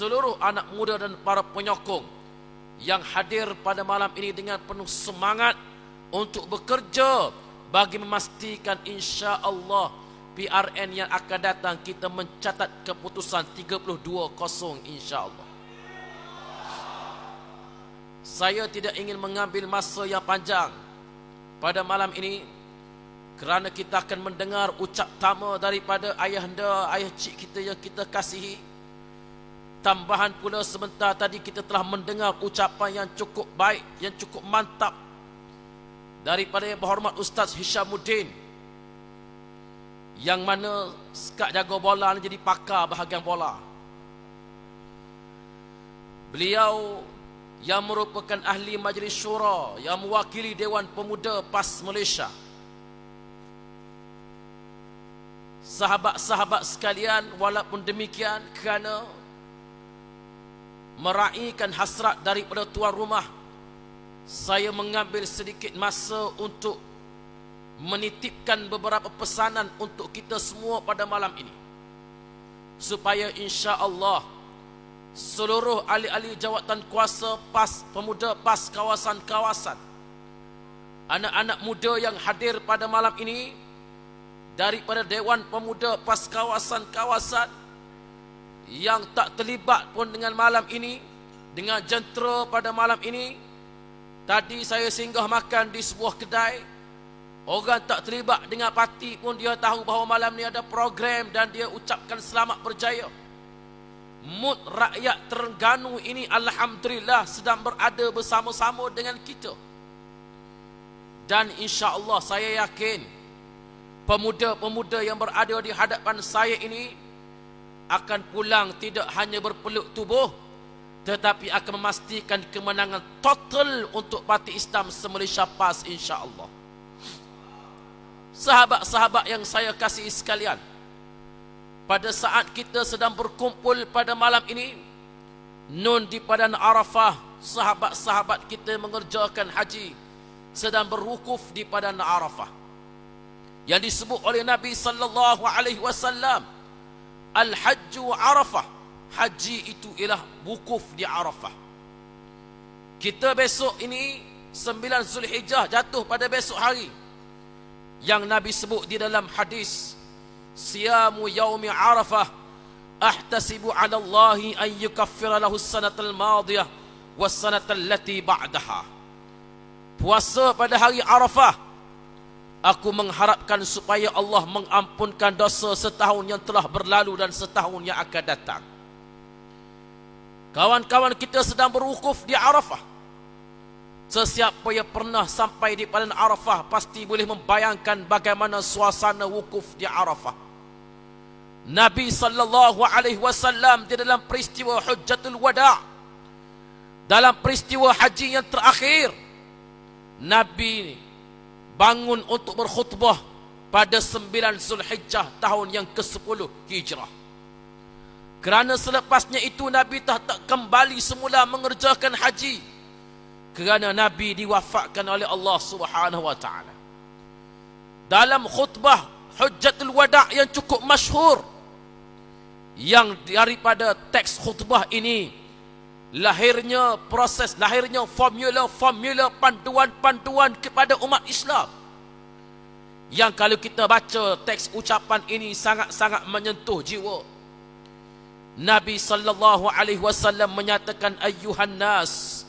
seluruh anak muda dan para penyokong yang hadir pada malam ini dengan penuh semangat untuk bekerja bagi memastikan insya-Allah PRN yang akan datang kita mencatat keputusan 32-0 insya-Allah. Saya tidak ingin mengambil masa yang panjang pada malam ini kerana kita akan mendengar ucap tama daripada ayahanda, ayah cik kita yang kita kasihi. Tambahan pula sebentar tadi kita telah mendengar ucapan yang cukup baik, yang cukup mantap daripada Yang Berhormat Ustaz Hishamuddin, yang mana sekak jaga bola jadi pakar bahagian bola. Beliau yang merupakan ahli Majlis Syura yang mewakili Dewan Pemuda PAS Malaysia. Sahabat-sahabat sekalian, walaupun demikian, kerana meraihkan hasrat daripada tuan rumah, saya mengambil sedikit masa untuk menitipkan beberapa pesanan untuk kita semua pada malam ini, supaya insya-Allah seluruh ahli-ahli jawatan kuasa PAS Pemuda, PAS kawasan-kawasan, anak-anak muda yang hadir pada malam ini daripada Dewan Pemuda PAS kawasan-kawasan yang tak terlibat pun dengan malam ini, dengan jentera pada malam ini. Tadi saya singgah makan di sebuah kedai, orang tak terlibat dengan parti pun dia tahu bahawa malam ni ada program dan dia ucapkan selamat berjaya. Mood rakyat Terengganu ini alhamdulillah sedang berada bersama-sama dengan kita. Dan insya-Allah saya yakin pemuda-pemuda yang berada di hadapan saya ini akan pulang tidak hanya berpeluk tubuh, tetapi akan memastikan kemenangan total untuk Parti Islam se-Malaysia PAS insya-Allah. Sahabat-sahabat yang saya kasihi sekalian, pada saat kita sedang berkumpul pada malam ini, nun di Padang Arafah, sahabat-sahabat kita mengerjakan haji sedang berwukuf di Padang Arafah, yang disebut oleh Nabi sallallahu alaihi wasallam, Al-Hajju Arafah, haji itu ialah wukuf di Arafah. Kita besok ini 9 Zulhijjah jatuh pada besok hari, yang Nabi sebut di dalam hadis, siyamu yaumi Arafah ahtasibu ala Allahi an yukaffira lahu as-sanatal madiyah was-sanatal lati ba'daha. Puasa pada hari Arafah, aku mengharapkan supaya Allah mengampunkan dosa setahun yang telah berlalu dan setahun yang akan datang. Kawan-kawan kita sedang berwukuf di Arafah. Sesiapa yang pernah sampai di Padang Arafah pasti boleh membayangkan bagaimana suasana wukuf di Arafah. Nabi sallallahu alaihi wasallam di dalam peristiwa Hujjatul Wada', dalam peristiwa haji yang terakhir, Nabi bangun untuk berkhutbah pada 9 Zulhijjah tahun yang ke-10 Hijrah. Kerana selepasnya itu Nabi tak kembali semula mengerjakan haji, kerana Nabi diwafatkan oleh Allah Subhanahu wa taala. Dalam khutbah Hujjatul Wada' yang cukup masyhur, yang daripada teks khutbah ini lahirnya proses, lahirnya formula-formula panduan-panduan kepada umat Islam, yang kalau kita baca teks ucapan ini sangat-sangat menyentuh jiwa. Nabi sallallahu alaihi wasallam menyatakan, ayyuhan nas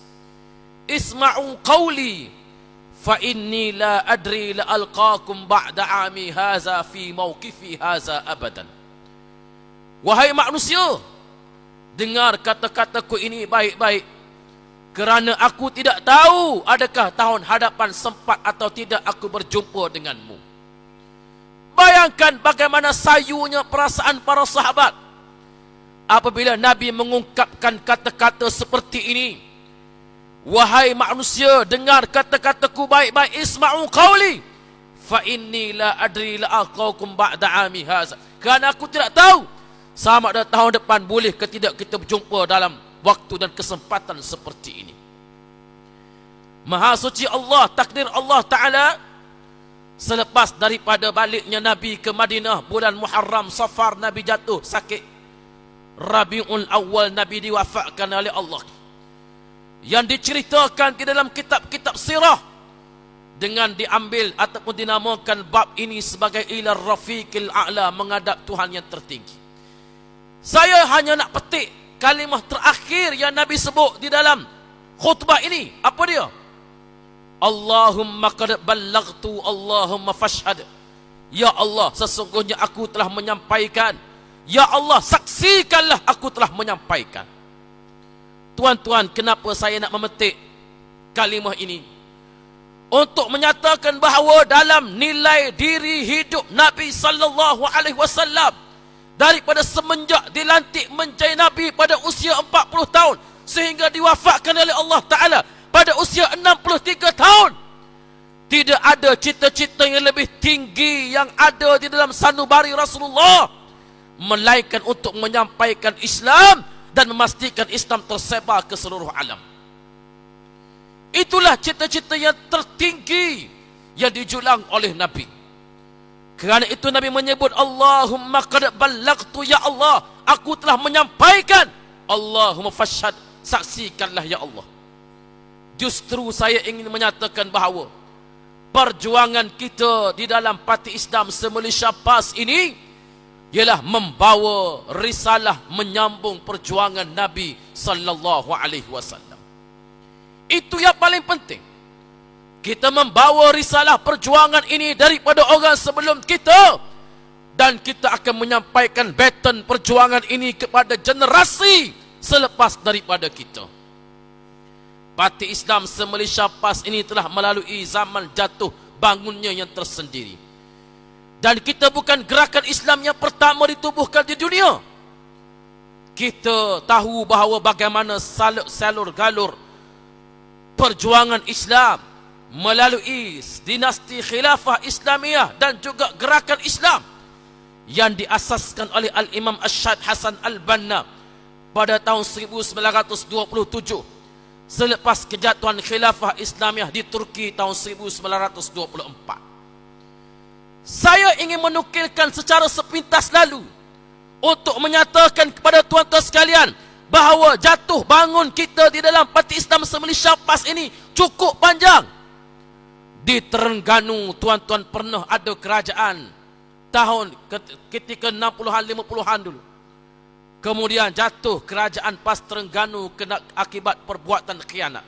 isma'u qawli fa inni la adri la alqakum ba'da ami haza fi mawqifi haza abadan. Wahai manusia, dengar kata-kataku ini baik-baik, kerana aku tidak tahu adakah tahun hadapan sempat atau tidak aku berjumpa denganmu. Bayangkan bagaimana sayunya perasaan para sahabat apabila Nabi mengungkapkan kata-kata seperti ini. Wahai manusia, dengar kata-kataku baik-baik, isma'u qawli fa inni la adri la aqakum ba'da ami haza, kerana aku tidak tahu sama ada tahun depan boleh ke tidak kita berjumpa dalam waktu dan kesempatan seperti ini. Maha suci Allah, takdir Allah Ta'ala, selepas daripada baliknya Nabi ke Madinah bulan Muharram Safar, Nabi jatuh sakit. Rabiul Awal Nabi diwafatkan oleh Allah, yang diceritakan di dalam kitab-kitab sirah dengan diambil ataupun dinamakan bab ini sebagai ila rafiqil a'la, menghadap Tuhan yang tertinggi. Saya hanya nak petik kalimah terakhir yang Nabi sebut di dalam khutbah ini. Apa dia? Allahumma qad ballaghtu Allahumma fashhad. Ya Allah, sesungguhnya aku telah menyampaikan. Ya Allah, saksikanlah aku telah menyampaikan. Tuan-tuan, kenapa saya nak memetik kalimah ini? Untuk menyatakan bahawa dalam nilai diri hidup Nabi sallallahu alaihi wasallam, daripada semenjak dilantik menjadi Nabi pada usia 40 tahun sehingga diwafatkan oleh Allah Ta'ala pada usia 63 tahun, tidak ada cita-cita yang lebih tinggi yang ada di dalam sanubari Rasulullah melainkan untuk menyampaikan Islam dan memastikan Islam tersebar ke seluruh alam. Itulah cita-cita yang tertinggi yang dijulang oleh Nabi. Kerana itu Nabi menyebut Allahumma qad ballaghtu, ya Allah, aku telah menyampaikan. Allahumma fashhad, saksikanlah ya Allah. Justru saya ingin menyatakan bahawa perjuangan kita di dalam parti Islam se-Malaysia PAS ini ialah membawa risalah menyambung perjuangan Nabi sallallahu alaihi wasallam. Itu yang paling penting. Kita membawa risalah perjuangan ini daripada orang sebelum kita, dan kita akan menyampaikan baton perjuangan ini kepada generasi selepas daripada kita. Parti Islam se-Malaysia PAS ini telah melalui zaman jatuh bangunnya yang tersendiri. Dan kita bukan gerakan Islam yang pertama ditubuhkan di dunia. Kita tahu bahawa bagaimana salur galur perjuangan Islam melalui dinasti khilafah Islamiyah dan juga gerakan Islam yang diasaskan oleh Al-Imam Asyad Hasan Al-Banna pada tahun 1927 selepas kejatuhan khilafah Islamiyah di Turki tahun 1924. Saya ingin menukilkan secara sepintas lalu untuk menyatakan kepada tuan-tuan sekalian bahawa jatuh bangun kita di dalam parti Islam se-Malaysia PAS ini cukup panjang. Di Terengganu, tuan-tuan, pernah ada kerajaan tahun ketika 60-an 50-an dulu. Kemudian jatuh kerajaan PAS Terengganu kena akibat perbuatan khianat.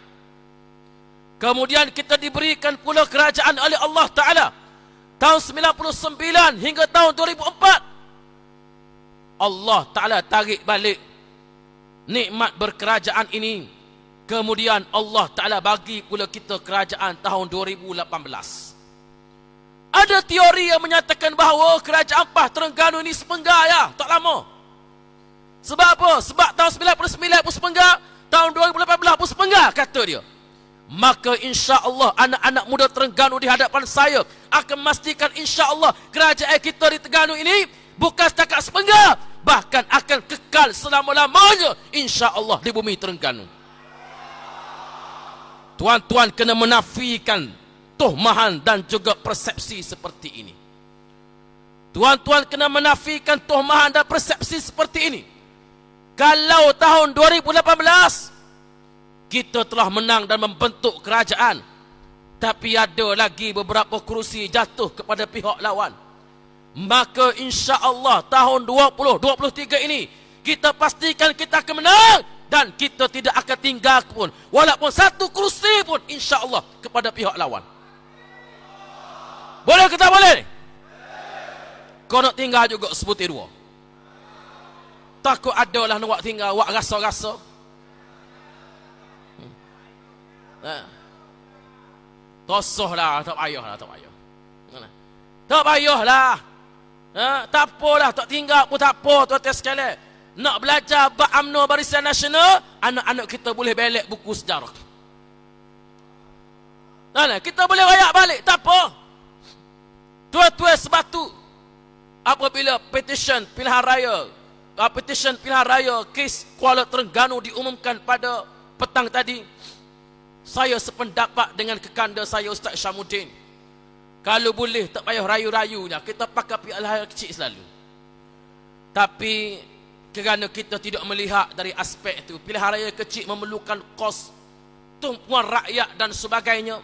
Kemudian kita diberikan pula kerajaan oleh Allah Ta'ala tahun 99 hingga tahun 2004. Allah Ta'ala tarik balik nikmat berkerajaan ini. Kemudian Allah Ta'ala bagi pula kita kerajaan tahun 2018. Ada teori yang menyatakan bahawa kerajaan PAS Terengganu ini sepenggar ya, tak lama. Sebab apa? Sebab tahun 99 pun sepenggar, tahun 2018 pun sepenggar, kata dia. Maka insya-Allah anak-anak muda Terengganu di hadapan saya akan memastikan insya-Allah kerajaan kita di Terengganu ini bukan setakat sepenggar, bahkan akan kekal selama-lamanya insya-Allah di bumi Terengganu. Tuan-tuan kena menafikan tuhmahan dan juga persepsi seperti ini. Tuan-tuan kena menafikan tuhmahan dan persepsi seperti ini. Kalau tahun 2018 kita telah menang dan membentuk kerajaan, tapi ada lagi beberapa kerusi jatuh kepada pihak lawan, maka insya-Allah tahun 2023 ini kita pastikan kita akan menang dan kita tidak akan tinggal pun walaupun satu kerusi pun insya-Allah kepada pihak lawan. Boleh ke tak boleh? Kau nak tinggal juga sebutir dua. Takut adalah nak tinggal wak rasa-rasa. Tosohlah, tak payahlah, tak payah. Tak payahlah. Tak apalah, tak tinggal pun tak apa, tuan-tuan sekalian. Nak belajar bab UMNO Barisan Nasional, anak-anak kita boleh belek buku sejarah. Kita boleh rayak balik, tak apa. Tuan-tuan sebatu, apabila petition pilihan raya kes Kuala Terengganu diumumkan pada petang tadi, saya sependapat dengan kekanda saya Ustaz Syamuddin. Kalau boleh tak payah rayu-rayunya, kita pakai pihak kecil selalu. Tapi Kerana kita tidak melihat dari aspek itu. Pilihan raya kecil memerlukan kos, tumpuan rakyat dan sebagainya.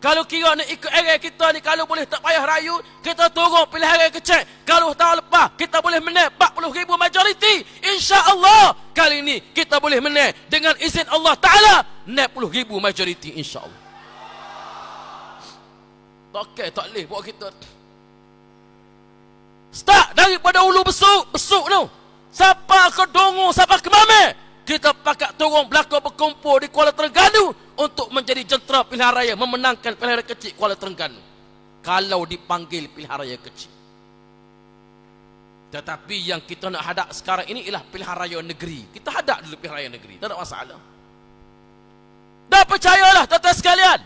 Kalau kira nak ikut area kita ni, kalau boleh tak payah rayu, kita turun pilihan raya kecil. Kalau tahun lepas kita boleh menang 40,000 majoriti, insya-Allah kali ini kita boleh menang dengan izin Allah Taala 60,000 majoriti, insya-Allah. Okey, tak boleh buat kita. Start daripada hulu besuk tu. Siapa ke Dongo, siapa ke Mame, kita pakat turun belakang berkumpul di Kuala Terengganu untuk menjadi jentera pilihan raya, memenangkan pilihan raya kecil Kuala Terengganu. Kalau dipanggil pilihan raya kecil. Tetapi yang kita nak hadap sekarang ini ialah pilihan raya negeri. Kita hadap dulu pilihan raya negeri, tak ada masalah. Dan percayalah tuan-tuan sekalian,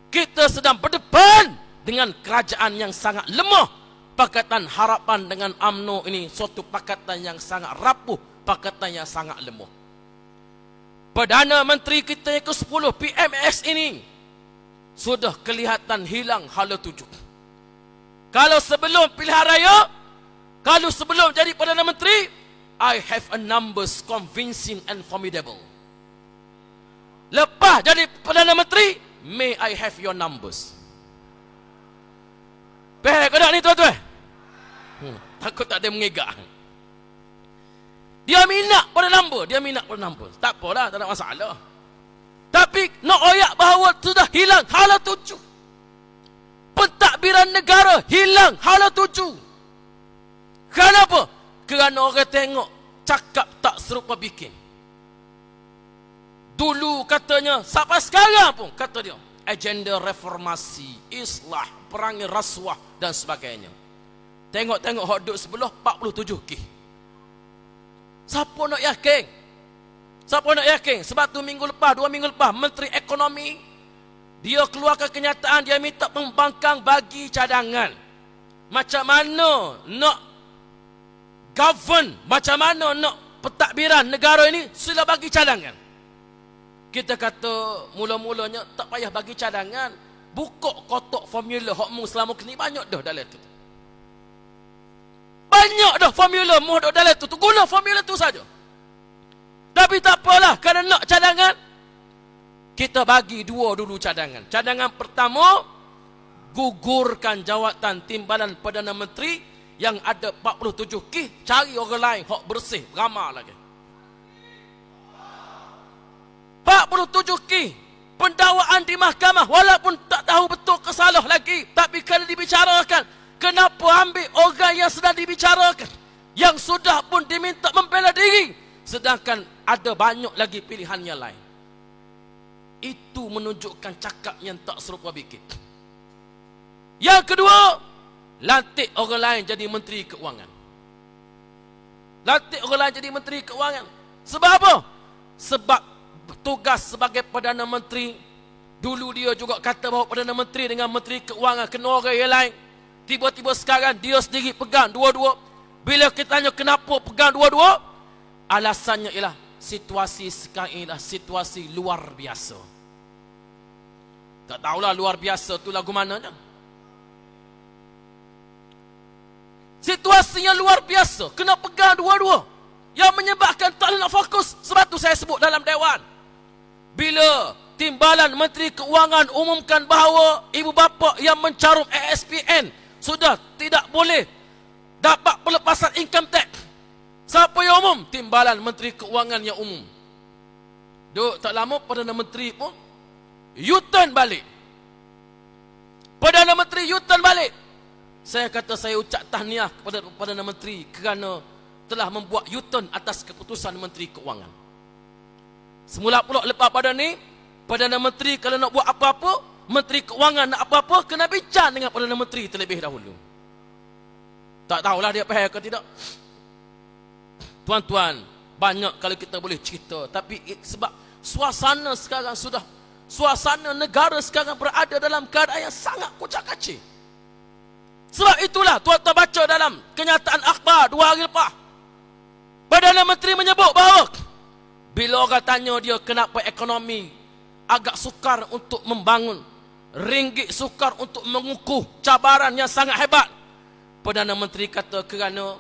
kita sedang berdepan dengan kerajaan yang sangat lemah. Pakatan Harapan dengan UMNO ini suatu pakatan yang sangat rapuh, pakatan yang sangat lemah. Perdana Menteri kita yang ke-10 PMS ini sudah kelihatan hilang hala tuju. Kalau sebelum pilihan raya, kalau sebelum jadi Perdana Menteri, I have a numbers convincing and formidable. Lepas jadi Perdana Menteri, may I have your numbers. Baik, kau ni tuan-tuan. Takut tak ada mengigak. Dia minat pada number, dia minat pada number. Tak apalah, tak ada masalah. Tapi nak oyak bahawa sudah hilang hala tuju. Pentadbiran negara hilang hala tuju. Kenapa? Kerana orang tengok cakap tak serupa bikin. Dulu katanya, sampai sekarang pun kata dia, agenda reformasi, islah, perangi rasuah dan sebagainya. Tengok-tengok hot duduk sebelah 47K. Siapa nak yakin? Siapa nak yakin? Sebab tu minggu lepas, 2 minggu lepas, Menteri Ekonomi dia keluarkan kenyataan, dia minta pembangkang bagi cadangan. Macam mana nak govern, macam mana nak pentadbiran negara ini, sila bagi cadangan. Kita kata mula-mulanya tak payah bagi cadangan, buka kotak formula hokmu selama kini, banyak dah dalam tu. Banyak dah formula mu duduk dalam tu. Guna formula tu saja. Tapi tak apalah, kerana nak cadangan, kita bagi 2 dulu cadangan. Cadangan pertama, gugurkan jawatan timbalan Perdana Menteri yang ada 47K, cari orang lain hak bersih, ramah lagi. 47K pendakwaan di mahkamah, walaupun tak tahu betul ke salah lagi, tapi kalau dibicarakan, kenapa ambil orang yang sedang dibicarakan, yang sudah pun diminta membela diri, sedangkan ada banyak lagi pilihan yang lain. Itu menunjukkan cakap yang tak serupa bikin. Yang kedua, lantik orang lain jadi Menteri Keuangan. Lantik orang lain jadi Menteri Keuangan. Sebab apa? Sebab tugas sebagai Perdana Menteri, dulu dia juga kata bahawa Perdana Menteri dengan Menteri Keuangan kena orang yang lain. Tiba-tiba sekarang dia sendiri pegang dua-dua. Bila kita tanya kenapa pegang dua-dua, alasannya ialah situasi sekarang inilah situasi luar biasa. Tak tahulah luar biasa tu lagu mananya. Situasinya luar biasa, kena pegang dua-dua, yang menyebabkan tak nak fokus. Sebab tu saya sebut dalam Dewan, bila Timbalan Menteri Keuangan umumkan bahawa ibu bapa yang mencarum ASPN sudah tidak boleh dapat pelepasan income tax. Siapa yang umum? Timbalan Menteri Keuangan yang umum. Duk tak lama Perdana Menteri pun U-turn balik. Perdana Menteri U-turn balik. Saya kata saya ucap tahniah kepada Perdana Menteri kerana telah membuat U-turn atas keputusan Menteri Keuangan. Semula pula lepas pada ni, Perdana Menteri kalau nak buat apa-apa, Menteri Keuangan nak apa-apa, kena bincang dengan Perdana Menteri terlebih dahulu. Tak tahulah dia faham ke tidak. Tuan-tuan, banyak kalau kita boleh cerita, tapi sebab suasana sekarang sudah, suasana negara sekarang berada dalam keadaan yang sangat kucak-kacir. Sebab itulah tuan-tuan baca dalam kenyataan akhbar 2 hari lepas, Perdana Menteri menyebut bahawa bila orang tanya dia kenapa ekonomi agak sukar untuk membangun, ringgit sukar untuk mengukuh cabaran yang sangat hebat, Perdana Menteri kata kerana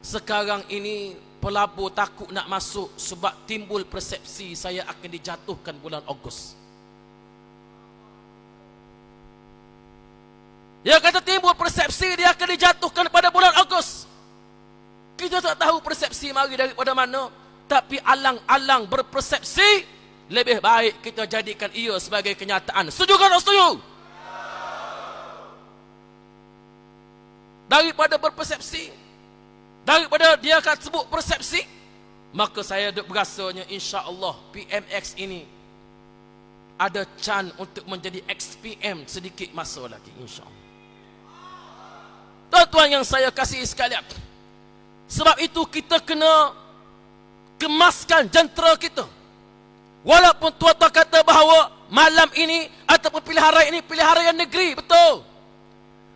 sekarang ini pelabur takut nak masuk sebab timbul persepsi saya akan dijatuhkan bulan Ogos. Dia kata timbul persepsi dia akan dijatuhkan pada bulan Ogos. Kita tak tahu persepsi mari daripada mana, tapi alang-alang berpersepsi, lebih baik kita jadikan ia sebagai kenyataan. Setuju ke tak setuju? Daripada berpersepsi, daripada dia akan sebut persepsi, maka saya berasanya insya-Allah PMX ini ada chance untuk menjadi XPM sedikit masa lagi, insya-Allah. Tuan-tuan yang saya kasih sekalian, sebab itu kita kena kemaskan jentera kita. Walaupun tuan-tuan kata bahawa malam ini ataupun pilihan raya ini pilihan raya negeri, betul.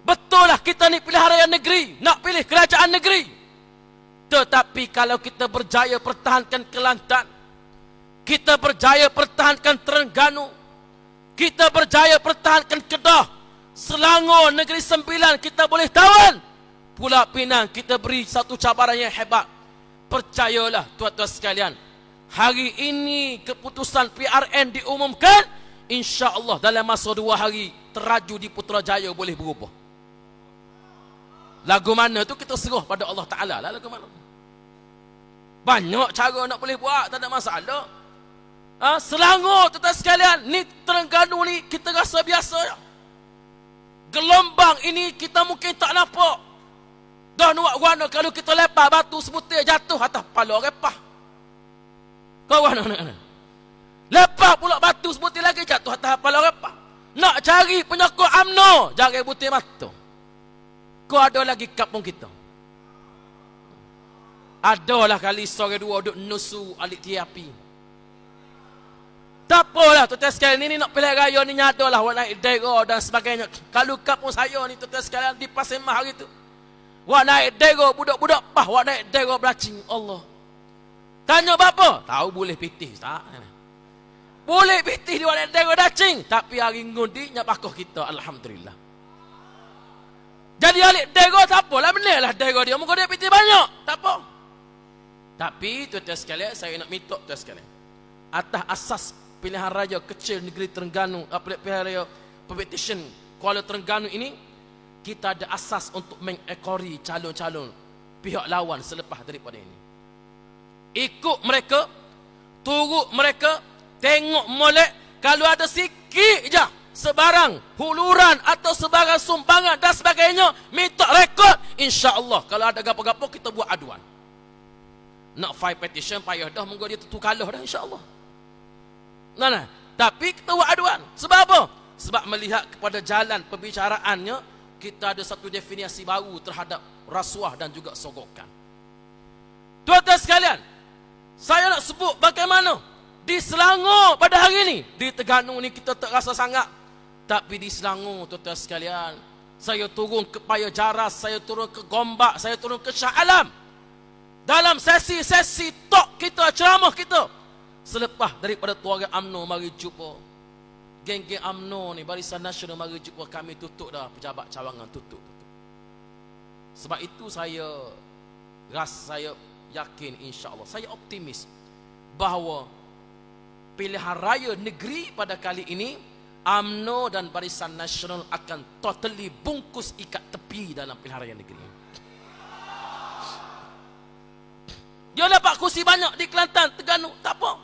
Betul lah kita ni pilihan raya negeri, nak pilih kerajaan negeri. Tetapi kalau kita berjaya pertahankan Kelantan, kita berjaya pertahankan Terengganu, kita berjaya pertahankan Kedah, Selangor, Negeri Sembilan kita boleh tawan, Pulau Pinang kita beri satu cabaran yang hebat. Percayalah tuan-tuan sekalian, hari ini keputusan PRN diumumkan, insya-Allah dalam masa 2 hari teraju di Putrajaya boleh berubah. Lagu mana tu kita serah pada Allah Ta'ala lah, lagu mana. Banyak cara nak boleh buat, tak ada masalah. Selangor tuan-tuan sekalian, ni Terengganu ni kita rasa biasa ya. Gelombang ini kita mungkin tak nampak. Dah nuak guana kalau kita lepas batu sebutir jatuh atas kepala repah. Kau guana nak. Lepas pula batu sebutir lagi jatuh atas kepala repah. Nak cari penyokong UMNO, jari butir mata. Kau ada lagi kampung kita. Adalah kali sore dua duk nusu alik tiapi. Tak apalah tuan-tuan sekalian, ini nak pilih raya ni nyadalah awak naik dera dan sebagainya. Kalau kampung saya ni tuan-tuan sekalian di Pasir Mah hari tu, awak naik dera budak-budak pah, awak naik dera belacing Allah. Tanya bapa? Tahu boleh pitih tak? Boleh pitih di awak naik dera belacing, tapi hari ngundi nya pakoh kita alhamdulillah. Jadi alik dera tak apalah, benar lah dera dia, muka dia pitih banyak, tak apa. Tapi tuan-tuan sekalian, saya nak minta tuan sekalian, atas asas pilihan raya kecil negeri Terengganu, pilihan raya competition Kuala Terengganu ini, kita ada asas untuk mengekori calon-calon pihak lawan selepas daripada ini. Ikut mereka, turut mereka, tengok molek, kalau ada sikit je sebarang huluran atau sebarang sumbangan dan sebagainya, minta rekod, insya-Allah kalau ada gapo-gapo kita buat aduan. Nak file petition payah dah, moga dia tentu kalah dah insya-Allah. Nah, tapi kita buat aduan. Sebab apa? Sebab melihat kepada jalan pembicaraannya, kita ada satu definisi baru terhadap rasuah dan juga sogokan. Tuan-tuan sekalian, saya nak sebut bagaimana di Selangor pada hari ini. Di Terengganu ni kita tak rasa sangat, tapi di Selangor tuan-tuan sekalian, saya turun ke Paya Jaras, saya turun ke Gombak, saya turun ke Shah Alam. Dalam sesi-sesi talk kita, ceramah kita, selepas daripada keluarga UMNO mari jumpa, geng-geng UMNO ni, Barisan Nasional mari jumpa, kami tutup dah pejabat cawangan, tutup. Sebab itu saya yakin insya-Allah, saya optimis bahawa pilihan raya negeri pada kali ini, UMNO dan Barisan Nasional akan totally bungkus ikat tepi dalam pilihan raya negeri. Dia dapat kursi banyak di Kelantan, Terengganu, tak apa.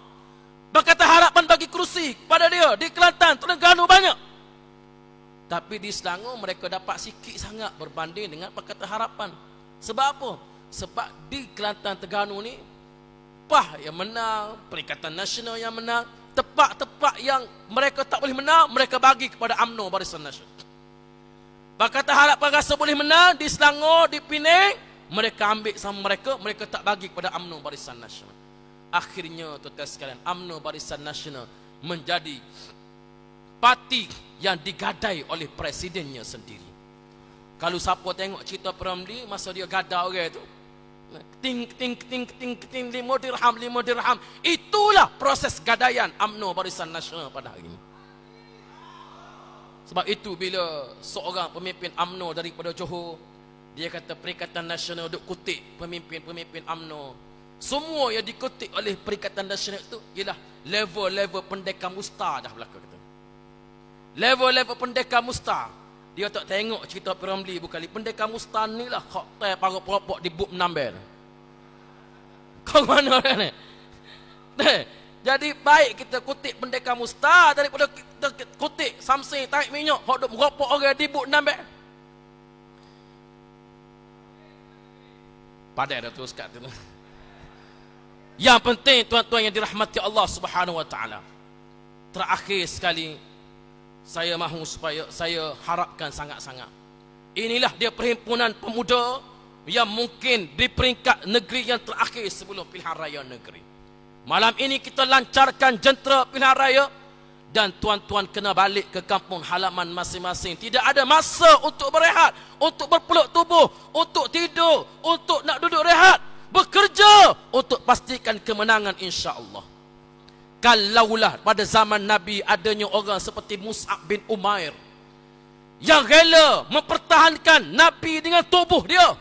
Berkata harapan bagi kursi pada dia di Kelantan, Terengganu banyak. Tapi di Selangor mereka dapat sikit sangat berbanding dengan Pakatan Harapan. Sebab apa? Sebab di Kelantan, Terengganu ni, PAH yang menang, Perikatan Nasional yang menang, tempat-tempat yang mereka tak boleh menang, mereka bagi kepada UMNO, Barisan Nasional. Pakatan Harapan rasa boleh menang di Selangor, di Penang, mereka ambil sama mereka, mereka tak bagi kepada UMNO, Barisan Nasional. Akhirnya tuan-tuan sekalian, UMNO Barisan Nasional menjadi parti yang digadai oleh presidennya sendiri. Kalau siapa tengok cerita Peramli masa dia gadah orang tu, ting ting ting ting ting 5 dirham, itulah proses gadaian UMNO Barisan Nasional pada hari ini. Sebab itu bila seorang pemimpin UMNO daripada Johor, dia kata Perikatan Nasional duk kutip pemimpin-pemimpin UMNO, Semua yang dikutip oleh Perikatan Nasional itu ialah level-level pendekar musta dah berlaku kata. Level-level pendekar musta. Dia tak tengok cerita Piramli bukan li. Pendekar musta ni lah koktel para peropok di buk menambel. Kau mana ni? Jadi baik kita kutip pendekar musta daripada kita kutip Samsung tarik minyak hok duk meropok orang di buk menambel. Padai dah teruskan tu. Yang penting tuan-tuan yang dirahmati Allah Subhanahu wa taala. Terakhir sekali saya mahu supaya saya harapkan sangat-sangat. Inilah dia perhimpunan pemuda yang mungkin di peringkat negeri yang terakhir sebelum pilihan raya negeri. Malam ini kita lancarkan jentera pilihan raya dan tuan-tuan kena balik ke kampung halaman masing-masing. Tidak ada masa untuk berehat, untuk berpeluk tubuh, untuk tidur, untuk nak duduk rehat. Bekerja untuk pastikan kemenangan insya-Allah. Kalaulah pada zaman Nabi adanya orang seperti Mus'ab bin Umair yang rela mempertahankan Nabi dengan tubuh dia.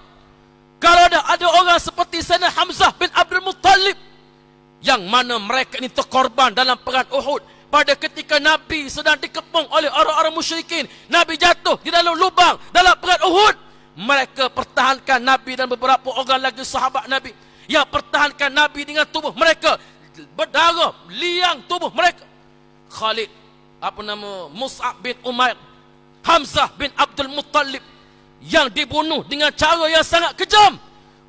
Kalau ada orang seperti Sayyidina Hamzah bin Abdul Muttalib yang mana mereka ini terkorban dalam perang Uhud pada ketika Nabi sedang dikepung oleh orang-orang musyrikin. Nabi jatuh di dalam lubang dalam perang Uhud. Mereka pertahankan Nabi dan beberapa orang lagi sahabat Nabi yang pertahankan Nabi dengan tubuh mereka. Berdarah, liang tubuh mereka. Khalid, Mus'ab bin Umair, Hamzah bin Abdul Muttalib yang dibunuh dengan cara yang sangat kejam.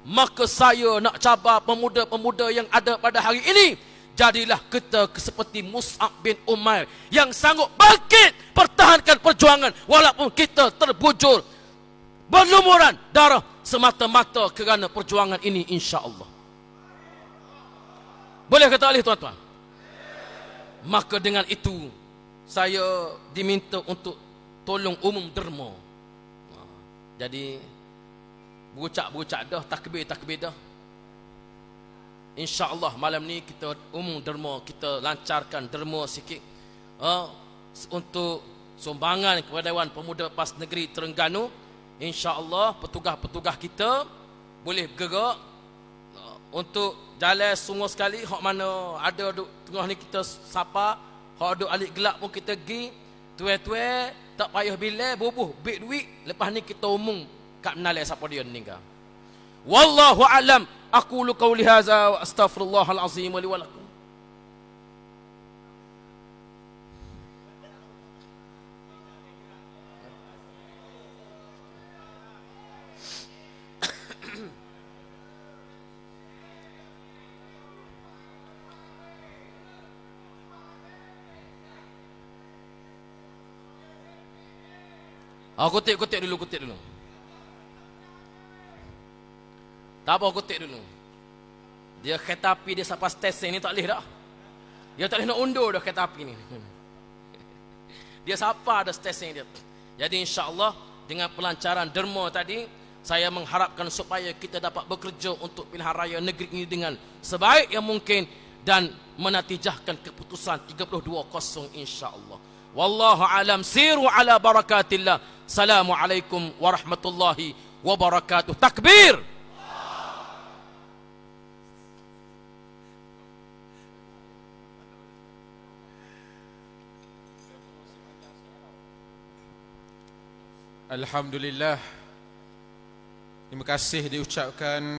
Maka saya nak cabar pemuda-pemuda yang ada pada hari ini. Jadilah kita seperti Mus'ab bin Umair yang sanggup bangkit pertahankan perjuangan walaupun kita terbujur berlumuran darah semata-mata kerana perjuangan ini insya-Allah. Boleh kata alih tuan-tuan? Maka dengan itu saya diminta untuk tolong umum derma. Jadi berucap dah, takbir dah. InsyaAllah malam ni kita umum derma, kita lancarkan derma sikit untuk sumbangan kepada Dewan Pemuda PAS Negeri Terengganu. InsyaAllah petugas-petugas kita boleh bergerak untuk jalan semua sekali. Hak mana ada duk tengah ni kita sapa, hak duk alik gelap pun kita pergi. Tuai-tuai tak payah bilai, bubuh bit duit. Lepas ni kita umum kat menalai siapa dia meninggal. Wallahu alam. Aqulu qawli hadza wa astaghfirullahal azim li wa lakum. Kutip dulu. Tak apa, kutip dulu. Dia kereta api dia sampai stesen ni tak boleh dah. Dia tak boleh nak undur dah kereta api ni. Dia sapa dah stesen dia. Jadi insya-Allah dengan pelancaran derma tadi, saya mengharapkan supaya kita dapat bekerja untuk pilihan raya negeri ini dengan sebaik yang mungkin dan menatijahkan keputusan 32-0 insya-Allah. Wallahu alam. Siru ala barakatillah. Assalamualaikum warahmatullahi wabarakatuh. Takbir. Alhamdulillah. Terima kasih diucapkan